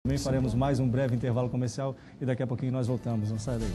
Também faremos mais um breve intervalo comercial e daqui a pouquinho nós voltamos. Não saia daí.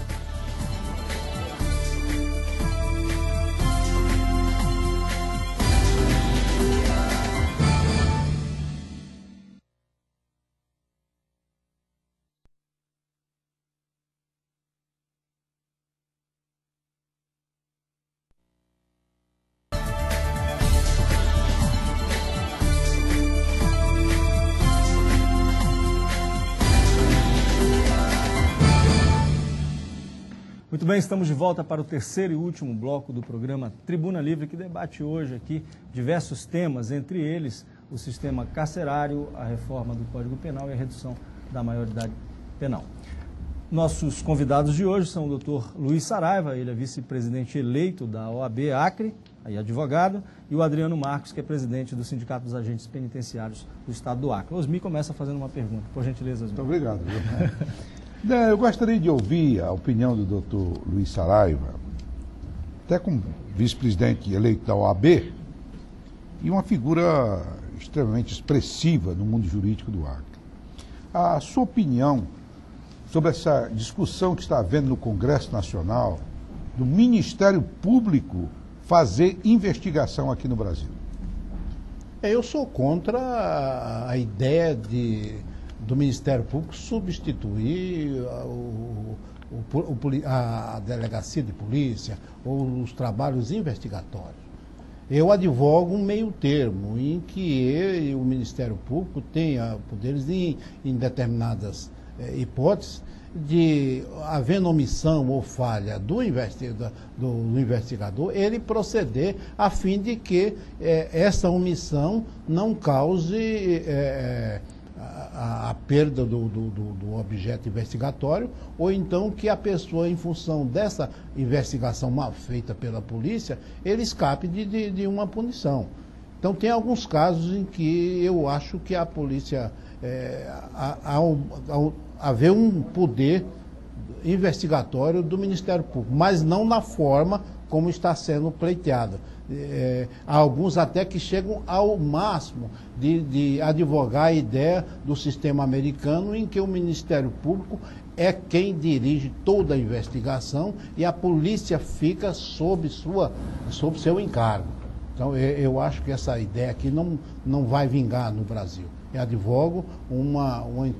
Muito bem, estamos de volta para o terceiro e último bloco do programa Tribuna Livre, que debate hoje aqui diversos temas, entre eles o sistema carcerário, a reforma do Código Penal e a redução da maioridade penal. Nossos convidados de hoje são o Dr. Luiz Saraiva, ele é vice-presidente eleito da OAB Acre, aí advogado, e o Adriano Marcos, que é presidente do Sindicato dos Agentes Penitenciários do Estado do Acre. Osmi começa fazendo uma pergunta, por gentileza, Osmi. Muito obrigado. Eu gostaria de ouvir a opinião do Dr. Luiz Saraiva, até como vice-presidente eleito da OAB, e uma figura extremamente expressiva no mundo jurídico do Acre. A sua opinião sobre essa discussão que está havendo no Congresso Nacional, do Ministério Público fazer investigação aqui no Brasil? Eu sou contra a ideia do Ministério Público substituir a delegacia de polícia ou os trabalhos investigatórios. Eu advogo um meio termo em que o Ministério Público tenha poderes em determinadas hipóteses de, havendo omissão ou falha do investigador, ele proceder a fim de que essa omissão não cause a perda do objeto investigatório, ou então que a pessoa, em função dessa investigação mal feita pela polícia, ele escape de uma punição. Então tem alguns casos em que eu acho que a polícia, haver um poder investigatório do Ministério Público, mas não na forma como está sendo pleiteada. Há alguns até que chegam ao máximo de advogar a ideia do sistema americano, em que o Ministério Público é quem dirige toda a investigação e a polícia fica sob seu encargo. Então eu acho que essa ideia aqui não vai vingar no Brasil. Eu advogo um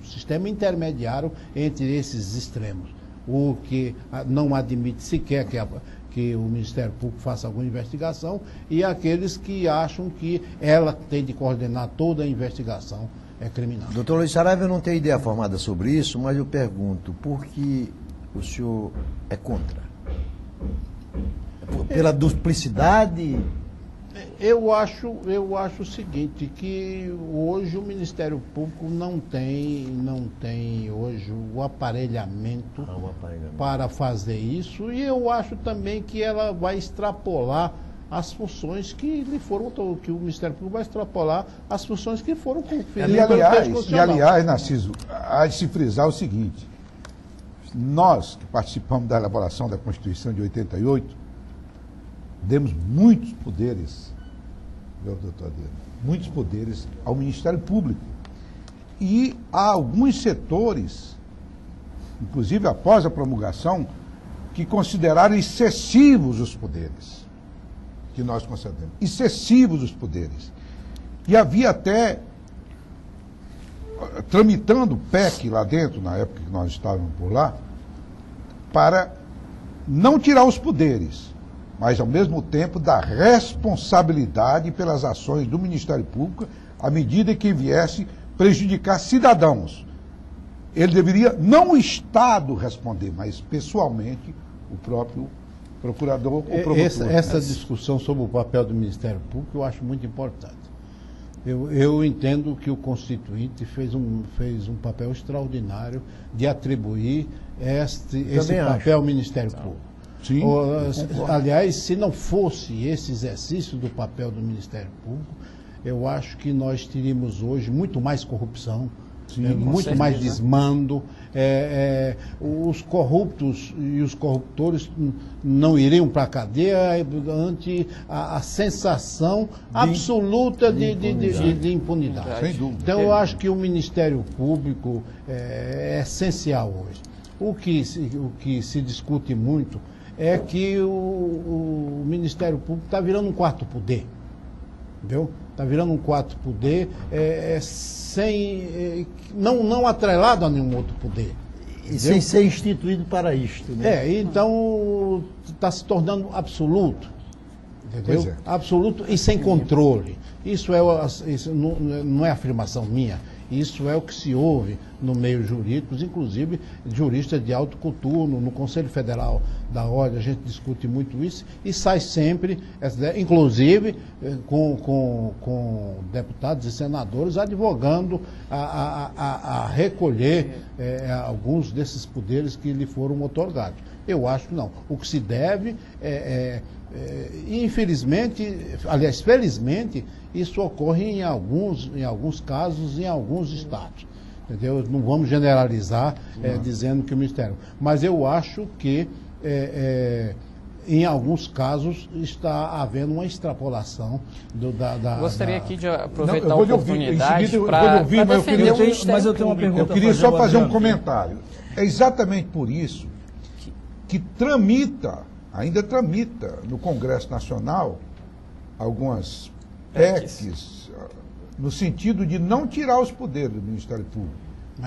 sistema intermediário entre esses extremos, o que não admite sequer que o Ministério Público faça alguma investigação, e aqueles que acham que ela tem de coordenar toda a investigação criminal. Doutor Luiz Saraiva, eu não tenho ideia formada sobre isso, mas eu pergunto, por que o senhor é contra? Pela duplicidade? Eu acho o seguinte, que hoje o Ministério Público não tem hoje o aparelhamento para fazer isso, e eu acho também que ela vai extrapolar as funções que o Ministério Público vai extrapolar as funções que foram conferidas pelo texto constitucional. E aliás, Narciso, há de se frisar o seguinte: nós que participamos da elaboração da Constituição de 88, demos muitos poderes, doutor Adriano, muitos poderes ao Ministério Público. E há alguns setores, inclusive após a promulgação, que consideraram excessivos os poderes que nós concedemos. Excessivos os poderes. E havia até, tramitando o PEC lá dentro, na época que nós estávamos por lá, para não tirar os poderes, mas ao mesmo tempo dar responsabilidade pelas ações do Ministério Público à medida que viesse prejudicar cidadãos. Ele deveria, não o Estado responder, mas pessoalmente o próprio procurador ou promotor. Essa discussão sobre o papel do Ministério Público eu acho muito importante. Eu entendo que o Constituinte fez um papel extraordinário de atribuir esse papel ao Ministério Público. Sim, aliás, se não fosse esse exercício do papel do Ministério Público, eu acho que nós teríamos hoje muito mais corrupção, muito mais desmando. Os corruptos e os corruptores não iriam para a cadeia ante a sensação absoluta de impunidade. Sem dúvida. Então, eu acho que o Ministério Público é essencial hoje. O que se discute muito é que o Ministério Público está virando um quarto poder. Entendeu? Está virando um quarto poder não atrelado a nenhum outro poder. E sem ser instituído para isto. Né? Então está se tornando absoluto. Entendeu? Pois é. Absoluto e sem controle. Isso não é afirmação minha. Isso é o que se ouve no meio jurídico, inclusive juristas de alto coturno, no Conselho Federal da Ordem, a gente discute muito isso e sai sempre, inclusive com deputados e senadores advogando a recolher alguns desses poderes que lhe foram otorgados. Eu acho que não. O que se deve infelizmente, aliás, felizmente, isso ocorre em alguns casos, em alguns estados. Entendeu? Não vamos generalizar dizendo que o Ministério. Mas eu acho que, em alguns casos, está havendo uma extrapolação Gostaria aqui de aproveitar a oportunidade para defender o Ministério Mas eu tenho uma pergunta. Eu queria só fazer um comentário. É exatamente por isso que ainda tramita no Congresso Nacional algumas PECs no sentido de não tirar os poderes do Ministério Público.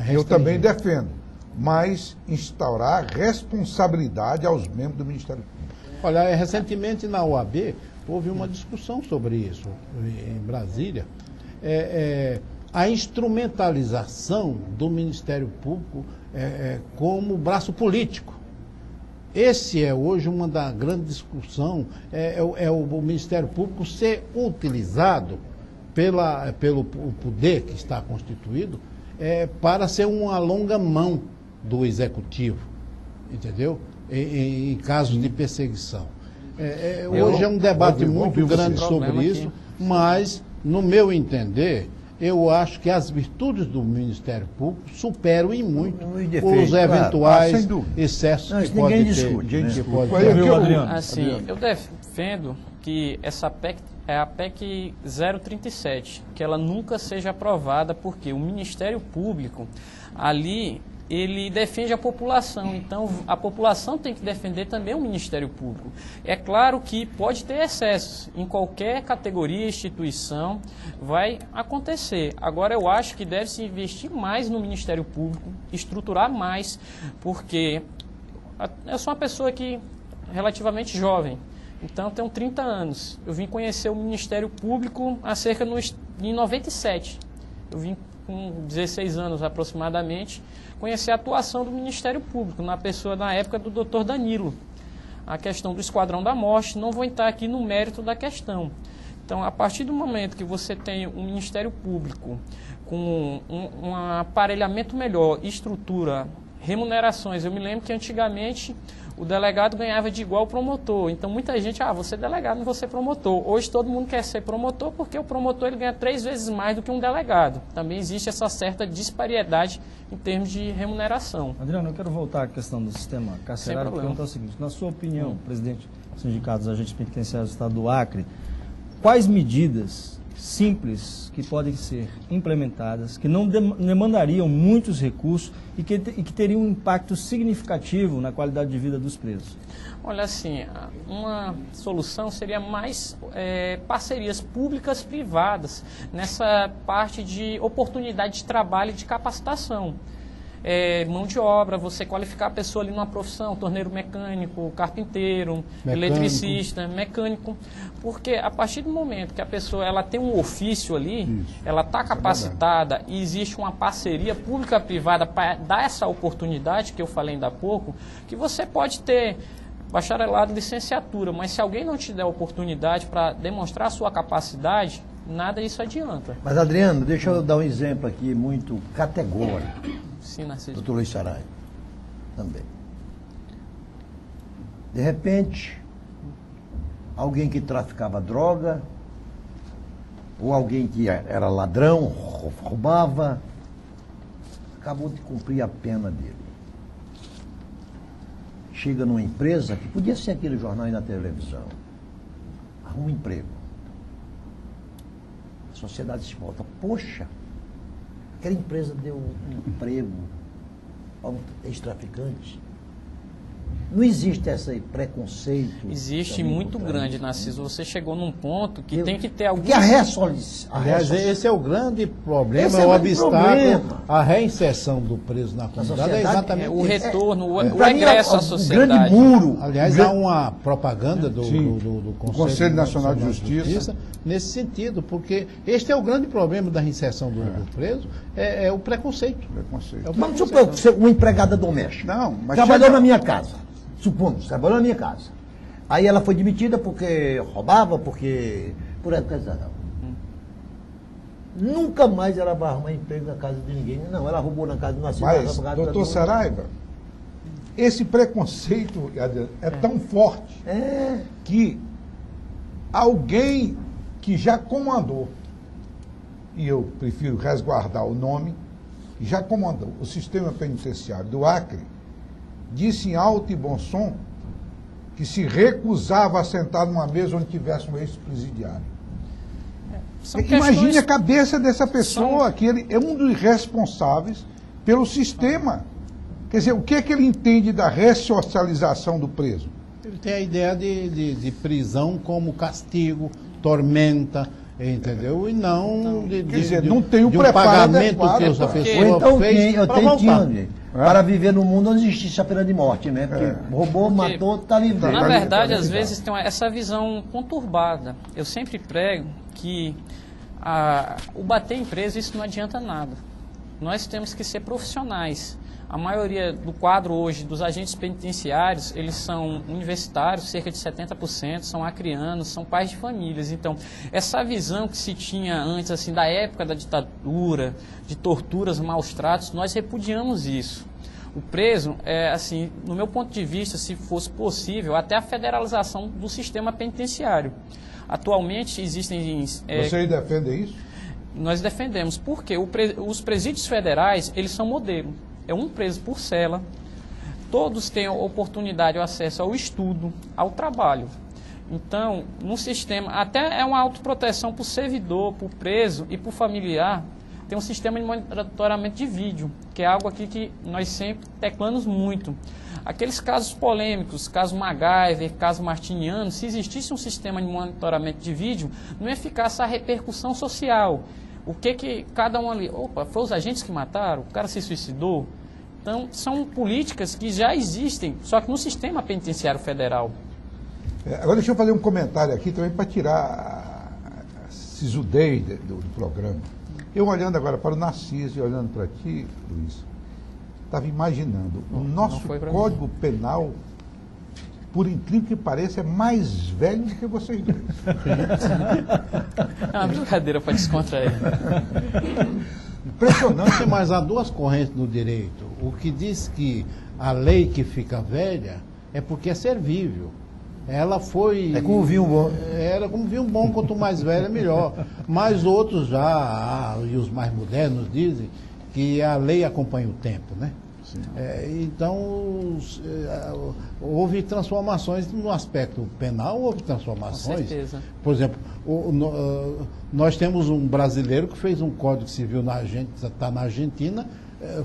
Eu também defendo, mas instaurar responsabilidade aos membros do Ministério Público. Olha, recentemente na OAB houve uma discussão sobre isso em Brasília. A instrumentalização do Ministério Público como braço político. Esse é hoje uma da grande discussão, o Ministério Público ser utilizado pelo poder que está constituído para ser uma longa mão do Executivo, entendeu? Em casos de perseguição. Hoje é um debate muito grande sobre isso, mas, no meu entender, eu acho que as virtudes do Ministério Público superam em muito os eventuais excessos que podem ter. Assim, eu defendo que essa PEC é a PEC 037, que ela nunca seja aprovada, porque o Ministério Público, ali, ele defende a população, então a população tem que defender também o Ministério Público. É claro que pode ter excessos, em qualquer categoria, instituição, vai acontecer. Agora eu acho que deve se investir mais no Ministério Público, estruturar mais, porque eu sou uma pessoa que relativamente jovem, então eu tenho 30 anos. Eu vim conhecer o Ministério Público em 97. Eu vim com 16 anos aproximadamente, conhecer a atuação do Ministério Público, na pessoa, na época, do Dr. Danilo. A questão do Esquadrão da Morte, não vou entrar aqui no mérito da questão. Então, a partir do momento que você tem um Ministério Público com um aparelhamento melhor, estrutura, remunerações, eu me lembro que antigamente o delegado ganhava de igual ao promotor. Então, muita gente, você é delegado, não vou ser promotor. Hoje, todo mundo quer ser promotor porque o promotor ele ganha 3 vezes mais do que um delegado. Também existe essa certa disparidade em termos de remuneração. Adriano, eu quero voltar à questão do sistema carcerário e perguntar o seguinte. Na sua opinião, presidente do Sindicato dos Agentes Penitenciários do Estado do Acre, quais medidas simples que podem ser implementadas, que não demandariam muitos recursos e que teriam um impacto significativo na qualidade de vida dos presos? Olha, assim, uma solução seria mais parcerias públicas-privadas nessa parte de oportunidade de trabalho e de capacitação. Mão de obra, você qualificar a pessoa ali numa profissão, torneiro mecânico, carpinteiro, eletricista, mecânico, porque a partir do momento que a pessoa ela tem um ofício ali, ela está capacitada e existe uma parceria pública-privada para dar essa oportunidade que eu falei ainda há pouco, que você pode ter bacharelado, licenciatura, mas se alguém não te der a oportunidade para demonstrar a sua capacidade, nada disso adianta. Mas, Adriano, deixa eu dar um exemplo aqui muito categórico. Sim, Narciso. Doutor Luiz Saraiva, também. De repente, alguém que traficava droga, ou alguém que era ladrão, roubava, acabou de cumprir a pena dele. Chega numa empresa, que podia ser aquele jornal aí na televisão, arruma um emprego. A sociedade se volta, poxa, aquela empresa deu um emprego a um ex-traficante. Não existe esse preconceito. Existe muito grande, Narciso. Você chegou num ponto que tem que ter algum... Que Aliás, esse é o grande problema, Esse é é o o obstáculo problema. à reinserção do preso na comunidade. É sociedade, exatamente o isso. retorno, o Pra mim, regresso à o sociedade. grande muro. Aliás, há uma propaganda do Conselho Nacional de Justiça nesse sentido, porque este é o grande problema da reinserção do preso, é o preconceito. Preconceito. É o Vamos supor que você uma empregada doméstica. Não, mas trabalhou chega- na minha casa. Supomos, trabalhou na minha casa. Aí ela foi demitida porque roubava, porque... Por essa Nunca mais ela vai arrumar emprego na casa de ninguém. Não, ela roubou na casa de uma Mas, doutor Saraiva, esse preconceito é tão forte que alguém que já comandou, e eu prefiro resguardar o nome, que já comandou o sistema penitenciário do Acre, disse em alto e bom som que se recusava a sentar numa mesa onde tivesse um ex-presidiário. Imagine a cabeça dessa pessoa, que ele é um dos responsáveis pelo sistema. Quer dizer, o que é que ele entende da ressocialização do preso? Ele tem a ideia de prisão como castigo, tormenta, entendeu? E não Quer dizer, não tem o de um preparo pagamento adequado, que essa porque- pessoa Ou então fez eu pra tenho voltar. para viver no mundo onde existe a pena de morte, né? Porque roubou, Porque, matou, tá livre. Na verdade, às vezes tem essa visão conturbada. Eu sempre prego que o bater em preso, isso não adianta nada. Nós temos que ser profissionais. A maioria do quadro hoje dos agentes penitenciários, eles são universitários, cerca de 70%, são acreanos, são pais de famílias. Então, essa visão que se tinha antes, assim, da época da ditadura, de torturas, maus tratos, nós repudiamos isso. O preso, assim, no meu ponto de vista, se fosse possível, até a federalização do sistema penitenciário. Atualmente existem... Vocês defendem isso? Nós defendemos, porque os presídios federais, eles são modelo. É um preso por cela, todos têm oportunidade, o acesso ao estudo, ao trabalho. Então, no sistema, até é uma autoproteção para o servidor, para o preso e para o familiar, tem um sistema de monitoramento de vídeo, que é algo aqui que nós sempre teclamos muito. Aqueles casos polêmicos, caso MacGyver, caso Martiniano, se existisse um sistema de monitoramento de vídeo, não ia ficar essa repercussão social. O que cada um ali... Opa, foi os agentes que mataram? O cara se suicidou? Então, são políticas que já existem, só que no sistema penitenciário federal. Agora deixa eu fazer um comentário aqui também para tirar a sisudez do programa. Eu olhando agora para o Narciso e olhando para ti, Luiz, estava imaginando, o nosso Código Penal, por incrível que pareça, é mais velho do que vocês dois. É uma brincadeira para descontrair. Impressionante. Mas há duas correntes no direito. O que diz que a lei que fica velha é porque é servível. Ela foi... É como vinho bom. Era como vinho bom, quanto mais velho é melhor. Mas outros já, e os mais modernos dizem, que a lei acompanha o tempo, né? Então, houve transformações no aspecto penal, houve transformações. Com certeza. Por exemplo, nós temos um brasileiro que fez um Código Civil está na Argentina,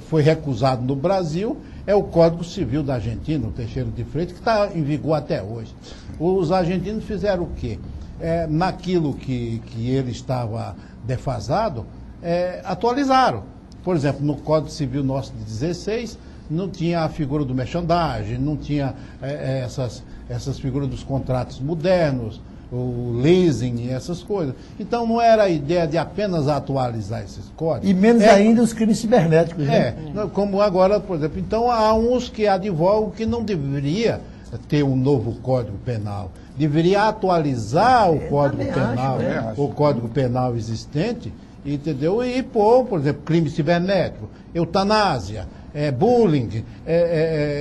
foi recusado no Brasil, é o Código Civil da Argentina, o Teixeira de Freitas, que está em vigor até hoje. Os argentinos fizeram o quê? Naquilo que ele estava defasado, atualizaram. Por exemplo, no Código Civil nosso de 16, não tinha a figura do merchandising, não tinha essas figuras dos contratos modernos, o leasing e essas coisas. Então não era a ideia de apenas atualizar esses códigos. E menos ainda os crimes cibernéticos, né? Como agora, por exemplo. Então há uns que advogam que não deveria ter um novo Código Penal. Deveria atualizar o Código Penal, o Código Penal existente, entendeu? E pôr, por exemplo, crime cibernético, eutanásia, bullying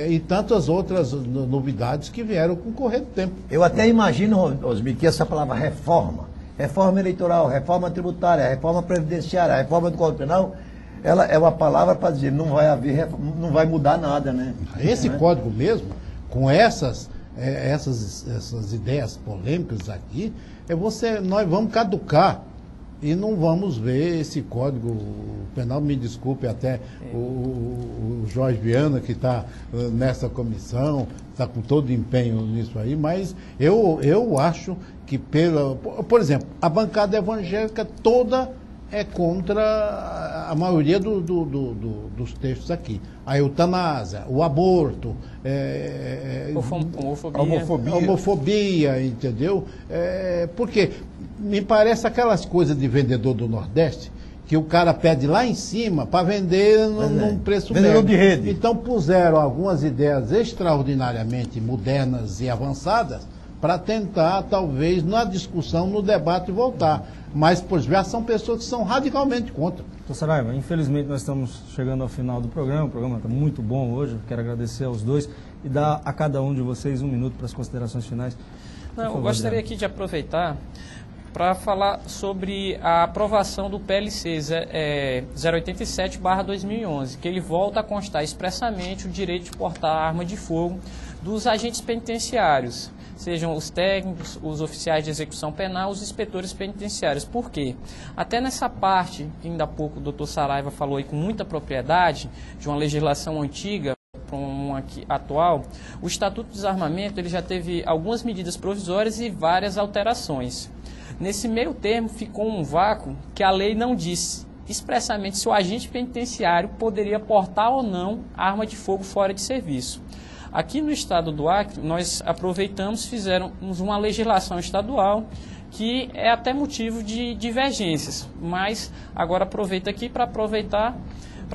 e tantas outras novidades que vieram com o correr do tempo. Eu até imagino, Osmir, que essa palavra reforma eleitoral, reforma tributária, reforma previdenciária, reforma do Código Penal, ela é uma palavra para dizer não vai haver, não vai mudar nada, né? Esse Não é? código mesmo, com essas ideias polêmicas aqui, nós vamos caducar e não vamos ver esse código penal. Me desculpe até o Jorge Viana, que está nessa comissão, está com todo empenho nisso aí, mas eu acho que, por exemplo, a bancada evangélica toda é contra a maioria dos textos aqui. A eutanásia, o aborto, homofobia, entendeu? Porque me parece aquelas coisas de vendedor do Nordeste, que o cara pede lá em cima para vender num preço vendedor médio. de rede. Então puseram algumas ideias extraordinariamente modernas e avançadas para tentar, talvez, na discussão, no debate, voltar. Mas, por já são pessoas que são radicalmente contra. Doutor Saraiva, infelizmente nós estamos chegando ao final do programa. O programa está muito bom hoje. Quero agradecer aos dois e dar a cada um de vocês 1 minuto para as considerações finais. Não, eu gostaria aqui de aproveitar para falar sobre a aprovação do PLC 087/2011, que ele volta a constar expressamente o direito de portar arma de fogo dos agentes penitenciários, sejam os técnicos, os oficiais de execução penal, os inspetores penitenciários. Por quê? Até nessa parte, que ainda há pouco o doutor Saraiva falou aí com muita propriedade, de uma legislação antiga para uma atual, o Estatuto do Desarmamento ele já teve algumas medidas provisórias e várias alterações. Nesse meio termo ficou um vácuo que a lei não disse expressamente se o agente penitenciário poderia portar ou não arma de fogo fora de serviço. Aqui no estado do Acre, nós aproveitamos, fizemos uma legislação estadual que é até motivo de divergências, mas agora aproveito aqui para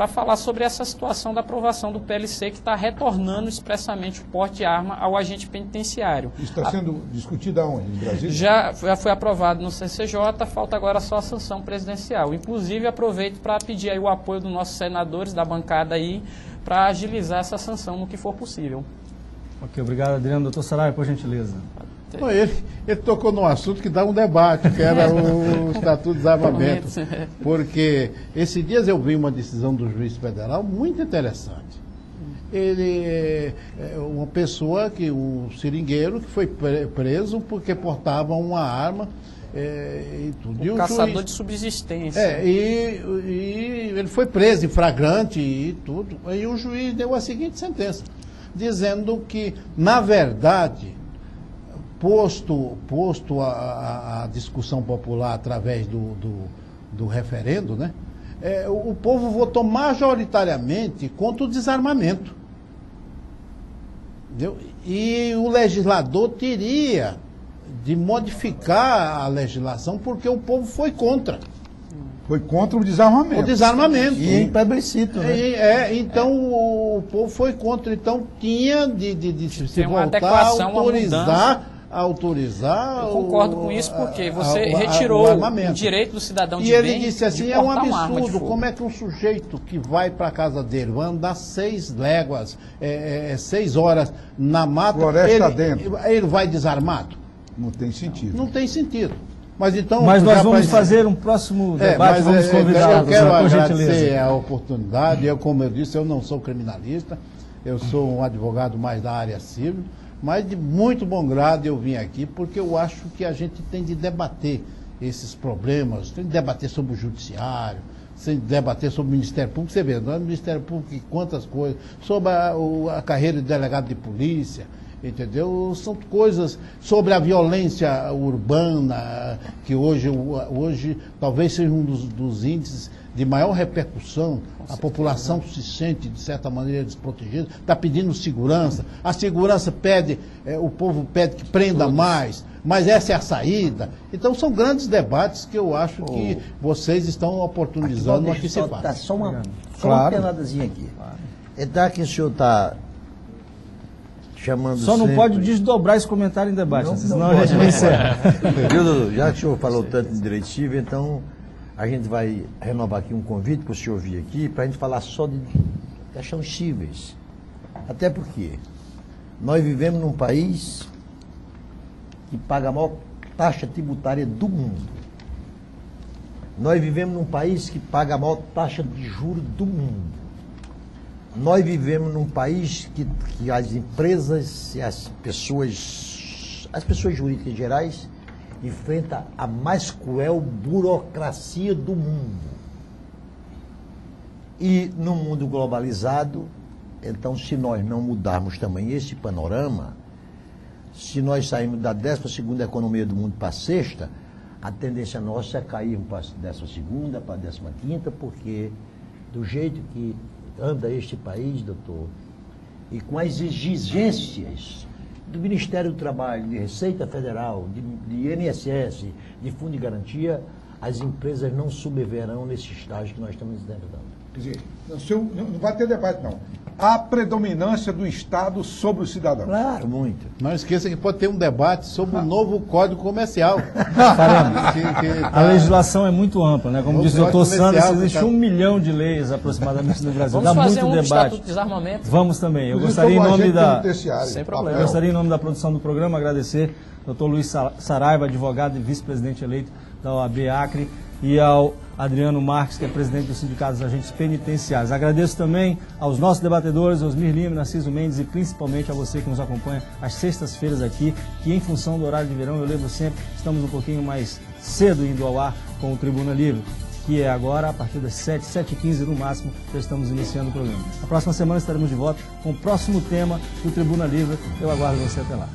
falar sobre essa situação da aprovação do PLC que está retornando expressamente o porte de arma ao agente penitenciário. Isso está sendo discutido aonde? Em Brasília? Já foi aprovado no CCJ, falta agora só a sanção presidencial. Inclusive, aproveito para pedir aí o apoio dos nossos senadores da bancada aí, para agilizar essa sanção no que for possível. Ok, obrigado, Adriano. Doutor Saraiva, por gentileza. Não, ele tocou num assunto que dá um debate, que era o Estatuto do Desarmamento. Porque esses dias eu vi uma decisão do juiz federal muito interessante. Ele é uma pessoa, um seringueiro, que foi preso porque portava uma arma. E tudo. Um caçador de subsistência. E ele foi preso em flagrante e tudo. E o juiz deu a seguinte sentença, dizendo que, na verdade, posto a discussão popular através do referendo, né, o povo votou majoritariamente contra o desarmamento. Entendeu? E o legislador teria de modificar a legislação porque o povo foi contra. Foi contra o desarmamento. O desarmamento. E em plebiscito, né? Então o povo foi contra. Então tinha de se uma voltar adequação, autorizar. Eu concordo com isso porque você retirou o direito do cidadão de bem. E ele disse assim, é um absurdo, como é que um sujeito que vai para a casa dele, vai andar 6 léguas, 6 horas na mata, floresta dentro, ele vai desarmado? Não tem sentido. Não tem sentido. Mas nós vamos fazer um próximo debate, vamos convidar. Eu quero agradecer a oportunidade. Como eu disse, eu não sou criminalista, eu sou um advogado mais da área civil, mas de muito bom grado eu vim aqui, porque eu acho que a gente tem de debater esses problemas, tem de debater sobre o judiciário, tem de debater sobre o Ministério Público. Você vê, não é o Ministério Público e quantas coisas, sobre a carreira de delegado de polícia, entendeu? São coisas sobre a violência urbana, que hoje talvez seja um dos índices de maior repercussão. A população se sente, de certa maneira, desprotegida, está pedindo segurança. A segurança pede, o povo pede que prenda mais, mas essa é a saída. Então são grandes debates que eu acho que vocês estão oportunizando aqui se faça. Só uma penadazinha aqui. Então que o senhor está chamando. Só não pode desdobrar esse comentário em debate, senão a gente não encerra. Viu, Dudu? Já que o senhor falou tanto em direito civil, então a gente vai renovar aqui um convite para o senhor vir aqui para a gente falar só de questões cíveis. Até porque nós vivemos num país que paga a maior taxa tributária do mundo. Nós vivemos num país que paga a maior taxa de juros do mundo. Nós vivemos num país que as empresas e as pessoas jurídicas gerais enfrentam a mais cruel burocracia do mundo. E no mundo globalizado, então, se nós não mudarmos também esse panorama, se nós sairmos da 12ª economia do mundo para a 6ª, a tendência nossa é cairmos para a 12ª, para a 15ª, porque do jeito que anda este país, doutor, e com as exigências do Ministério do Trabalho, de Receita Federal, de INSS, de Fundo de Garantia, as empresas não sobreviverão nesse estágio que nós estamos enfrentando. Quer dizer, não vai ter debate, não. A predominância do Estado sobre o cidadão. Claro, muito. Não esqueça que pode ter um debate sobre o novo Código Comercial. A legislação é muito ampla, né? Como disse o doutor Sanders, existe 1 milhão de leis aproximadamente no Brasil. Vamos Dá fazer muito um debate. estatuto de desarmamento. Vamos também. Eu Inclusive, gostaria, em como nome agente da... penitenciário, Sem papel. problema. Eu gostaria, em nome da produção do programa, agradecer ao Dr. Luiz Saraiva, advogado e vice-presidente eleito da OAB Acre, e ao Adriano Marques, que é presidente do Sindicato dos Agentes Penitenciários. Agradeço também aos nossos debatedores, Osmir Lima, Narciso Mendes, e principalmente a você que nos acompanha às sextas-feiras aqui, que em função do horário de verão, eu lembro sempre, estamos um pouquinho mais cedo indo ao ar com o Tribuna Livre, que é agora a partir das 7h15 no máximo, já estamos iniciando o programa. Na próxima semana estaremos de volta com o próximo tema do Tribuna Livre. Eu aguardo você até lá.